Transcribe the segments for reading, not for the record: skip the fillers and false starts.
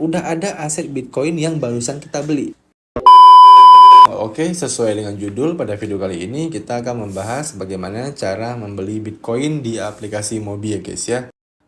udah ada aset Bitcoin yang barusan kita beli. Oke, sesuai dengan judul, pada video kali ini kita akan membahas bagaimana cara membeli Bitcoin di aplikasi Mobi ya guys ya.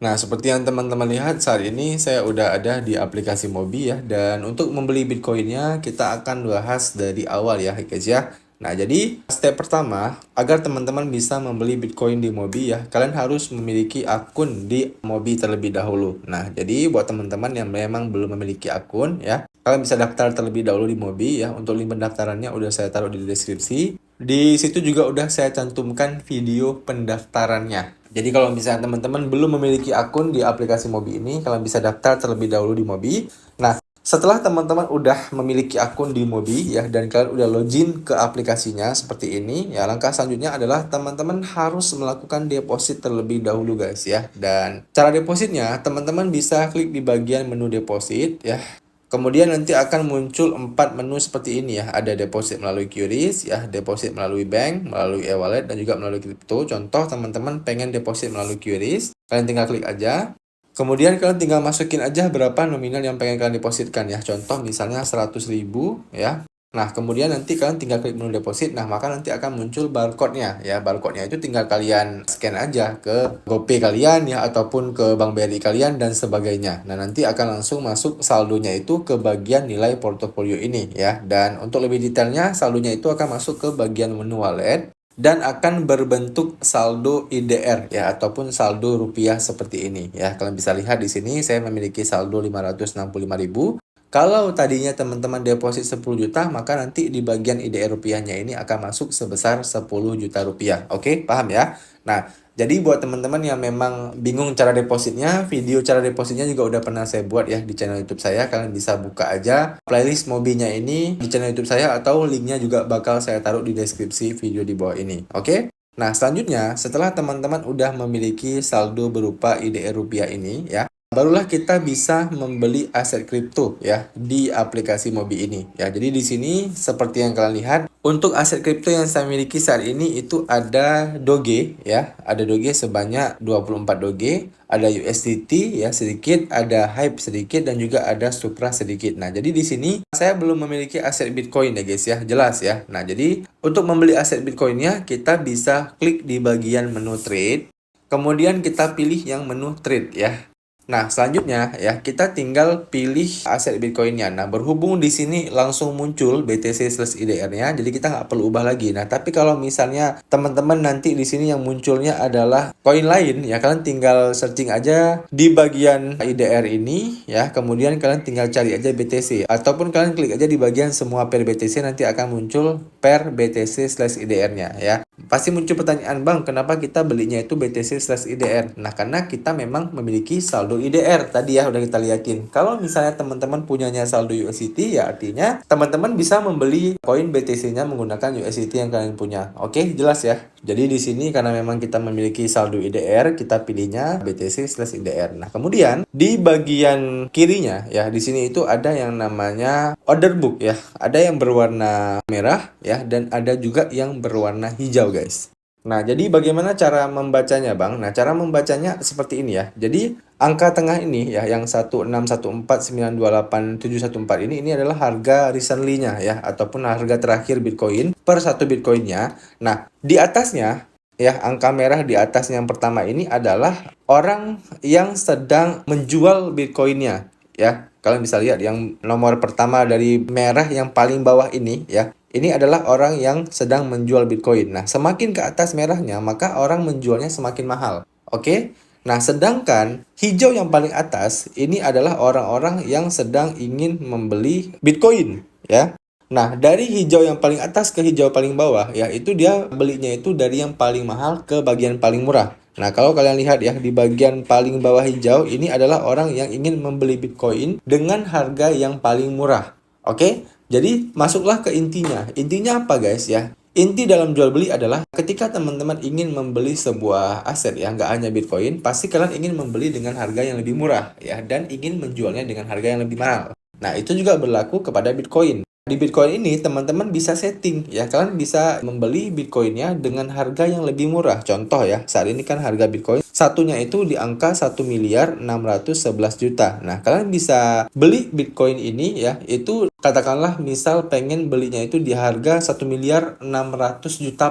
Nah, seperti yang teman-teman lihat saat ini saya udah ada di aplikasi Mobi ya. Dan untuk membeli Bitcoinnya kita akan bahas dari awal ya guys ya. Nah, jadi step pertama, agar teman-teman bisa membeli Bitcoin di Mobi ya, kalian harus memiliki akun di Mobi terlebih dahulu. Nah, jadi buat teman-teman yang memang belum memiliki akun ya, kalian bisa daftar terlebih dahulu di Mobi ya. Untuk link pendaftarannya udah saya taruh di deskripsi. Di situ juga udah saya cantumkan video pendaftarannya. Jadi kalau misalnya teman-teman belum memiliki akun di aplikasi Mobi ini, kalian bisa daftar terlebih dahulu di Mobi. Nah, setelah teman-teman udah memiliki akun di Mobi ya, dan kalian udah login ke aplikasinya seperti ini ya, langkah selanjutnya adalah teman-teman harus melakukan deposit terlebih dahulu guys ya. Dan cara depositnya, teman-teman bisa klik di bagian menu deposit ya. Kemudian nanti akan muncul 4 menu seperti ini ya. Ada deposit melalui QRIS ya, deposit melalui bank, melalui e-wallet, dan juga melalui kripto. Contoh teman-teman pengen deposit melalui QRIS, kalian tinggal klik aja. Kemudian kalian tinggal masukin aja berapa nominal yang pengen kalian depositkan ya. Contoh misalnya 100.000 ya. Nah, kemudian nanti kalian tinggal klik menu deposit. Nah, maka nanti akan muncul barcode-nya ya. Barcode-nya itu tinggal kalian scan aja ke GoPay kalian ya, ataupun ke Bank BRI kalian dan sebagainya. Nah, nanti akan langsung masuk saldonya itu ke bagian nilai portofolio ini ya. Dan untuk lebih detailnya, saldonya itu akan masuk ke bagian menu wallet dan akan berbentuk saldo IDR ya, ataupun saldo rupiah seperti ini ya. Kalian bisa lihat di sini saya memiliki saldo 565.000. Kalau tadinya teman-teman deposit 10 juta, maka nanti di bagian IDR rupiahnya ini akan masuk sebesar 10 juta rupiah. Oke, paham ya? Nah, jadi buat teman-teman yang memang bingung cara depositnya, video cara depositnya juga udah pernah saya buat ya di channel YouTube saya. Kalian bisa buka aja playlist Mobinya ini di channel YouTube saya, atau linknya juga bakal saya taruh di deskripsi video di bawah ini. Oke? Nah, selanjutnya setelah teman-teman udah memiliki saldo berupa IDR rupiah ini ya, barulah kita bisa membeli aset kripto ya di aplikasi Mobi ini ya. Jadi di sini seperti yang kalian lihat, untuk aset kripto yang saya miliki saat ini itu ada Doge ya, ada Doge sebanyak 24 Doge, ada USDT ya sedikit, ada Hype sedikit, dan juga ada Supra sedikit. Nah, jadi di sini saya belum memiliki aset Bitcoin ya guys ya, jelas ya. Nah, jadi untuk membeli aset Bitcoinnya kita bisa klik di bagian menu trade, kemudian kita pilih yang menu trade ya. Nah, selanjutnya ya, kita tinggal pilih aset Bitcoinnya. Nah, berhubung di sini langsung muncul BTC/IDR-nya, jadi kita nggak perlu ubah lagi. Nah, tapi kalau misalnya teman-teman nanti di sini yang munculnya adalah koin lain, ya kalian tinggal searching aja di bagian IDR ini ya, kemudian kalian tinggal cari aja BTC, ataupun kalian klik aja di bagian semua per BTC, nanti akan muncul per BTC/IDR-nya ya. Pasti muncul pertanyaan, Bang, kenapa kita belinya itu BTC/IDR? Nah, karena kita memang memiliki saldo IDR tadi ya, udah kita liatin. Kalau misalnya teman-teman punyanya saldo USDT, ya artinya teman-teman bisa membeli koin BTC-nya menggunakan USDT yang kalian punya. Oke, jelas ya. Jadi di sini karena memang kita memiliki saldo IDR, kita pilihnya BTC/IDR. Nah, kemudian di bagian kirinya ya, di sini itu ada yang namanya order book ya. Ada yang berwarna merah ya, dan ada juga yang berwarna hijau guys. Nah, jadi bagaimana cara membacanya, Bang? Nah, cara membacanya seperti ini ya. Jadi, angka tengah ini ya, yang 1614928714 ini adalah harga recently-nya ya, ataupun harga terakhir Bitcoin per satu Bitcoin-nya. Nah, di atasnya ya, angka merah di atas yang pertama ini adalah orang yang sedang menjual Bitcoin-nya ya. Kalian bisa lihat yang nomor pertama dari merah yang paling bawah ini ya. Ini adalah orang yang sedang menjual Bitcoin. Nah, semakin ke atas merahnya, maka orang menjualnya semakin mahal. Oke? Nah, sedangkan hijau yang paling atas, ini adalah orang-orang yang sedang ingin membeli Bitcoin. Ya. Nah, dari hijau yang paling atas ke hijau paling bawah, ya itu dia belinya itu dari yang paling mahal ke bagian paling murah. Nah, kalau kalian lihat ya, di bagian paling bawah hijau, ini adalah orang yang ingin membeli Bitcoin dengan harga yang paling murah. Oke? Jadi, masuklah ke intinya. Intinya apa guys ya? Inti dalam jual beli adalah ketika teman-teman ingin membeli sebuah aset ya, nggak hanya Bitcoin, pasti kalian ingin membeli dengan harga yang lebih murah ya, dan ingin menjualnya dengan harga yang lebih mahal. Nah, itu juga berlaku kepada Bitcoin. Di Bitcoin ini teman-teman bisa setting ya, kalian bisa membeli Bitcoinnya dengan harga yang lebih murah. Contoh ya, saat ini kan harga Bitcoin satunya itu di angka 1.611.000.000. Nah, kalian bisa beli Bitcoin ini ya, itu katakanlah misal pengen belinya itu di harga 1.600.000.000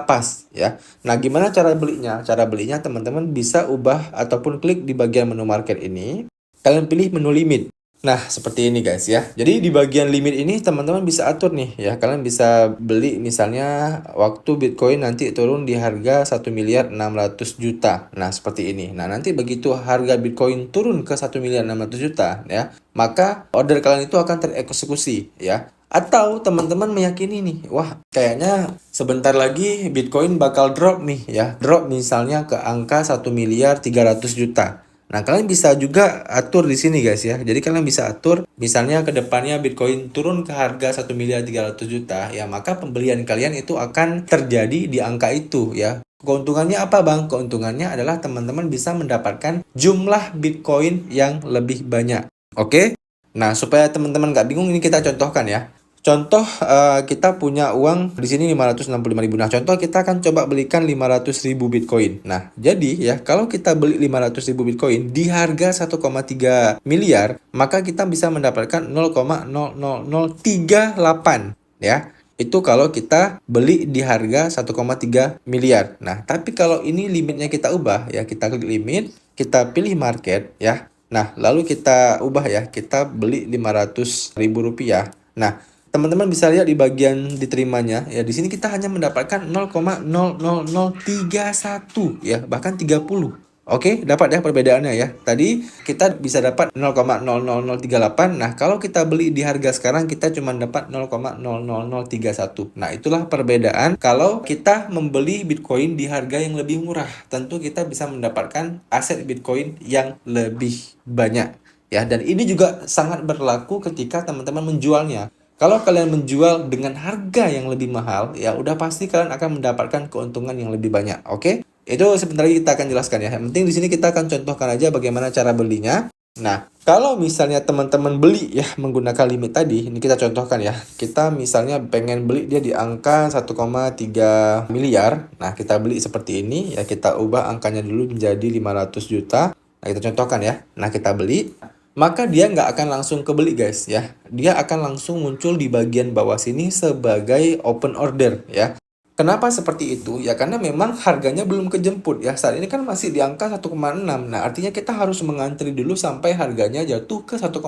pas ya. Nah, gimana cara belinya? Cara belinya teman-teman bisa ubah ataupun klik di bagian menu market ini. Kalian pilih menu limit. Nah, seperti ini guys ya. Jadi di bagian limit ini teman-teman bisa atur nih ya. Kalian bisa beli misalnya waktu Bitcoin nanti turun di harga 1.600.000.000. Nah, seperti ini. Nah, nanti begitu harga Bitcoin turun ke 1.600.000.000 ya, maka order kalian itu akan tereksekusi ya. Atau teman-teman meyakini nih, wah kayaknya sebentar lagi Bitcoin bakal drop nih ya. Drop misalnya ke angka 1.300.000.000. Nah, kalian bisa juga atur di sini guys ya. Jadi kalian bisa atur misalnya ke depannya Bitcoin turun ke harga 1.300.000.000 ya, maka pembelian kalian itu akan terjadi di angka itu ya. Keuntungannya apa Bang? Keuntungannya adalah teman-teman bisa mendapatkan jumlah Bitcoin yang lebih banyak. Oke? Nah, supaya teman-teman nggak bingung, ini kita contohkan ya. Contoh kita punya uang di sini 565.000. Nah, contoh kita akan coba belikan 500.000 Bitcoin. Nah, jadi ya kalau kita beli 500.000 Bitcoin di harga 1,3 miliar, maka kita bisa mendapatkan 0,00038 ya. Itu kalau kita beli di harga 1,3 miliar. Nah, tapi kalau ini limitnya kita ubah ya, kita klik limit, kita pilih market ya. Nah, lalu kita ubah ya, kita beli 500.000 rupiah. Nah, teman-teman bisa lihat di bagian diterimanya ya, di sini kita hanya mendapatkan 0,00031 ya, bahkan 30. Oke, dapat ya perbedaannya ya. Tadi kita bisa dapat 0,00038. Nah, kalau kita beli di harga sekarang kita cuma dapat 0,00031. Nah, itulah perbedaan kalau kita membeli Bitcoin di harga yang lebih murah. Tentu kita bisa mendapatkan aset Bitcoin yang lebih banyak ya, dan ini juga sangat berlaku ketika teman-teman menjualnya. Kalau kalian menjual dengan harga yang lebih mahal, ya udah pasti kalian akan mendapatkan keuntungan yang lebih banyak. Oke? Itu sebentar lagi kita akan jelaskan ya. Yang penting di sini kita akan contohkan aja bagaimana cara belinya. Nah, kalau misalnya teman-teman beli ya menggunakan limit tadi, ini kita contohkan ya. Kita misalnya pengen beli dia di angka 1,3 miliar. Nah, kita beli seperti ini ya, kita ubah angkanya dulu menjadi 500 juta. Nah, kita contohkan ya. Nah, kita beli, maka dia nggak akan langsung kebeli guys ya. Dia akan langsung muncul di bagian bawah sini sebagai open order ya. Kenapa seperti itu? Ya karena memang harganya belum kejemput ya. Saat ini kan masih di angka 1,6. Nah, artinya kita harus mengantri dulu sampai harganya jatuh ke 1,3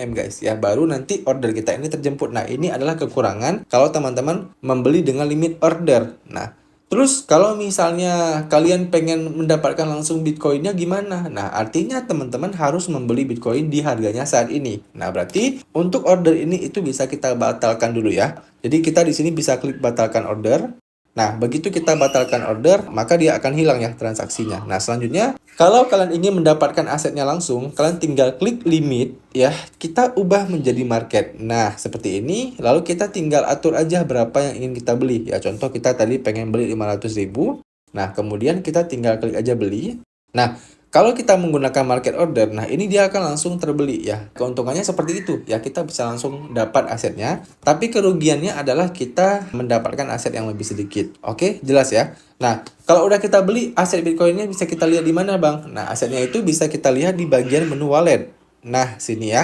M guys ya. Baru nanti order kita ini terjemput. Nah, ini adalah kekurangan kalau teman-teman membeli dengan limit order. Nah, terus kalau misalnya kalian pengen mendapatkan langsung Bitcoinnya gimana? Nah, artinya teman-teman harus membeli Bitcoin di harganya saat ini. Nah, berarti untuk order ini itu bisa kita batalkan dulu ya. Jadi kita di sini bisa klik batalkan order. Nah, begitu kita batalkan order, maka dia akan hilang ya transaksinya. Nah, selanjutnya, kalau kalian ingin mendapatkan asetnya langsung, kalian tinggal klik limit ya, kita ubah menjadi market. Nah, seperti ini, lalu kita tinggal atur aja berapa yang ingin kita beli. Ya, contoh kita tadi pengen beli 500.000. Nah, kemudian kita tinggal klik aja beli. Nah, kalau kita menggunakan market order, nah ini dia akan langsung terbeli ya. Keuntungannya seperti itu ya, kita bisa langsung dapat asetnya. Tapi kerugiannya adalah kita mendapatkan aset yang lebih sedikit. Oke, jelas ya. Nah, kalau udah kita beli, aset Bitcoinnya bisa kita lihat di mana Bang? Nah, asetnya itu bisa kita lihat di bagian menu wallet. Nah, sini ya.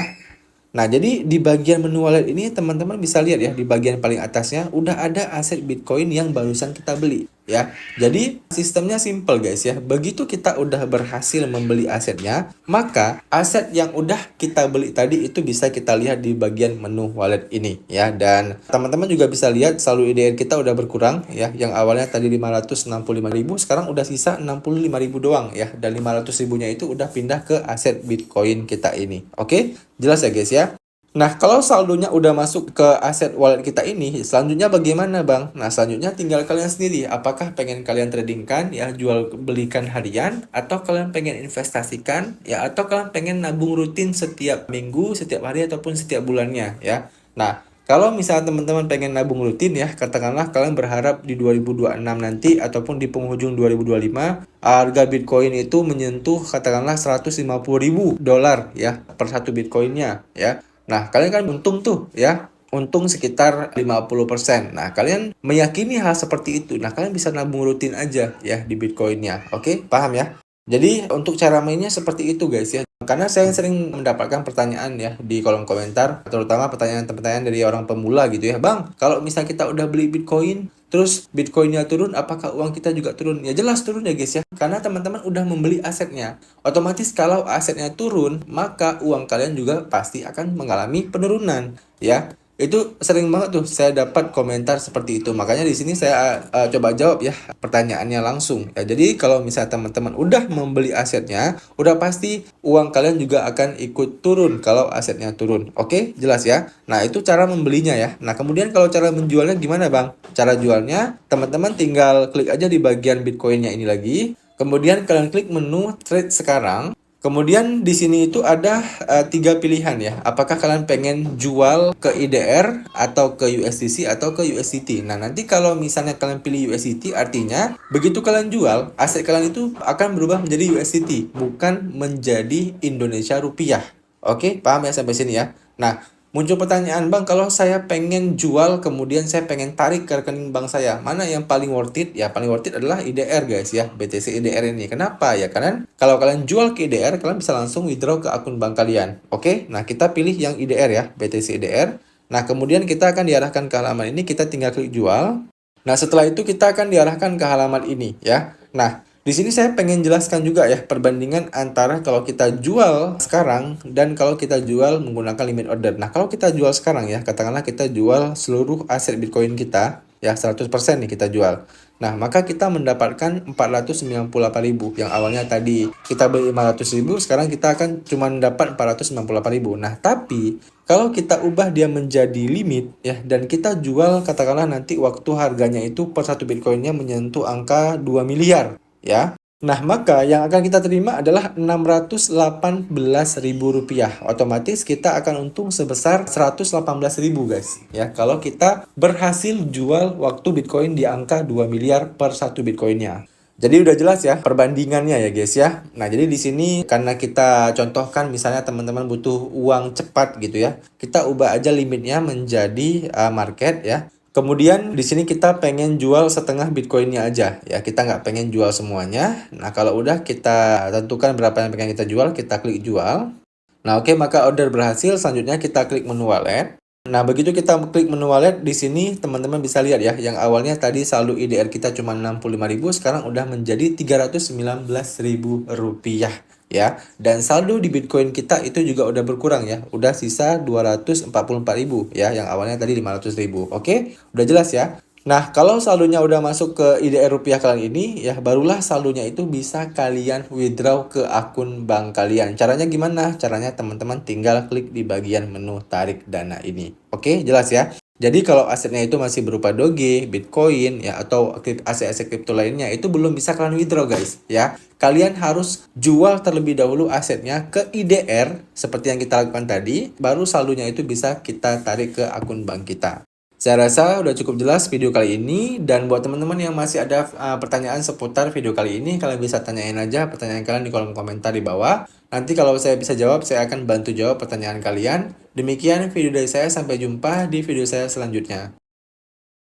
Nah, jadi di bagian menu wallet ini teman-teman bisa lihat ya, di bagian paling atasnya udah ada aset Bitcoin yang barusan kita beli ya. Jadi sistemnya simple guys ya. Begitu kita udah berhasil membeli asetnya, maka aset yang udah kita beli tadi itu bisa kita lihat di bagian menu wallet ini ya. Dan teman-teman juga bisa lihat saldo IDR kita udah berkurang ya. Yang awalnya tadi 565.000, sekarang udah sisa 65.000 doang ya. Dan 500.000-nya itu udah pindah ke aset Bitcoin kita ini. Oke? Jelas ya guys ya. Nah, kalau saldonya udah masuk ke aset wallet kita ini, selanjutnya bagaimana Bang? Nah, selanjutnya tinggal kalian sendiri. Apakah pengen kalian tradingkan, ya jual belikan harian, atau kalian pengen investasikan, ya atau kalian pengen nabung rutin setiap minggu, setiap hari, ataupun setiap bulannya, ya. Nah, kalau misalnya teman-teman pengen nabung rutin ya, katakanlah kalian berharap di 2026 nanti, ataupun di penghujung 2025, harga Bitcoin itu menyentuh katakanlah 150.000 dolar ya per satu Bitcoinnya ya. Nah, kalian kan untung tuh ya. untung sekitar 50%. Nah, kalian meyakini hal seperti itu. Nah, kalian bisa nabung rutin aja ya di Bitcoinnya. Oke, paham ya? Jadi untuk cara mainnya seperti itu guys ya. Karena saya sering mendapatkan pertanyaan ya di kolom komentar, terutama pertanyaan-pertanyaan dari orang pemula gitu ya. Bang, kalau misal kita udah beli Bitcoin, terus Bitcoinnya turun, apakah uang kita juga turun? Ya jelas turun ya guys ya. Karena teman-teman udah membeli asetnya. Otomatis kalau asetnya turun, maka uang kalian juga pasti akan mengalami penurunan ya. Itu sering banget tuh saya dapat komentar seperti itu. Makanya di sini saya coba jawab ya pertanyaannya langsung. Ya, jadi kalau misalnya teman-teman udah membeli asetnya, udah pasti uang kalian juga akan ikut turun kalau asetnya turun. Oke, jelas ya. Nah, itu cara membelinya ya. Nah, kemudian kalau cara menjualnya gimana, Bang? Cara jualnya, teman-teman tinggal klik aja di bagian Bitcoinnya ini lagi. Kemudian kalian klik menu trade sekarang. Kemudian di sini itu ada tiga pilihan ya. Apakah kalian pengen jual ke IDR atau ke USDC atau ke USDT. Nah, nanti kalau misalnya kalian pilih USDT, artinya begitu kalian jual, aset kalian itu akan berubah menjadi USDT, bukan menjadi Indonesia rupiah. Oke, paham ya sampai sini ya? Nah, muncul pertanyaan, Bang, kalau saya pengen jual, kemudian saya pengen tarik ke rekening bank saya, mana yang paling worth it? Ya, paling worth it adalah IDR, guys, ya, BTC IDR ini. Kenapa? Ya, karena kalau kalian jual ke IDR, kalian bisa langsung withdraw ke akun bank kalian. Oke, nah kita pilih yang IDR ya, BTC IDR. Nah, kemudian kita akan diarahkan ke halaman ini, kita tinggal klik jual. Nah, setelah itu kita akan diarahkan ke halaman ini, ya. Nah, di sini saya pengen jelaskan juga ya perbandingan antara kalau kita jual sekarang dan kalau kita jual menggunakan limit order. Nah, kalau kita jual sekarang ya, katakanlah kita jual seluruh aset Bitcoin kita, ya 100% nih kita jual. Nah, maka kita mendapatkan 498.000 yang awalnya tadi kita beli 500.000, sekarang kita akan cuma dapat 498.000. Nah, tapi kalau kita ubah dia menjadi limit ya dan kita jual katakanlah nanti waktu harganya itu per satu Bitcoinnya menyentuh angka 2 miliar ya. Nah, maka yang akan kita terima adalah Rp618.000. Otomatis kita akan untung sebesar 118.000 guys. Ya, kalau kita berhasil jual waktu Bitcoin di angka 2 miliar per satu Bitcoinnya. Jadi udah jelas ya perbandingannya ya guys ya. Nah, jadi di sini karena kita contohkan misalnya teman-teman butuh uang cepat gitu ya. Kita ubah aja limitnya menjadi market ya. Kemudian di sini kita pengen jual setengah Bitcoinnya aja ya, kita nggak pengen jual semuanya. Nah, kalau udah kita tentukan berapa yang pengen kita jual, kita klik jual. Nah, oke, maka order berhasil. Selanjutnya kita klik menu wallet. Nah, begitu kita klik menu wallet, di sini teman-teman bisa lihat ya, yang awalnya tadi saldo IDR kita cuma 65.000, sekarang udah menjadi Rp319.000 ya. Dan saldo di Bitcoin kita itu juga udah berkurang ya, udah sisa 244.000 ya, yang awalnya tadi 500.000. Oke, udah jelas ya. Nah, kalau saldonya udah masuk ke IDR rupiah kalian ini, ya barulah saldonya itu bisa kalian withdraw ke akun bank kalian. Caranya gimana? Caranya teman-teman tinggal klik di bagian menu tarik dana ini. Oke, jelas ya? Jadi kalau asetnya itu masih berupa Doge, Bitcoin, ya atau aset-aset kripto lainnya, itu belum bisa kalian withdraw guys, ya. Kalian harus jual terlebih dahulu asetnya ke IDR, seperti yang kita lakukan tadi, baru saldonya itu bisa kita tarik ke akun bank kita. Saya rasa udah cukup jelas video kali ini, dan buat teman-teman yang masih ada pertanyaan seputar video kali ini, kalian bisa tanyain aja pertanyaan kalian di kolom komentar di bawah. Nanti kalau saya bisa jawab, saya akan bantu jawab pertanyaan kalian. Demikian video dari saya, sampai jumpa di video saya selanjutnya.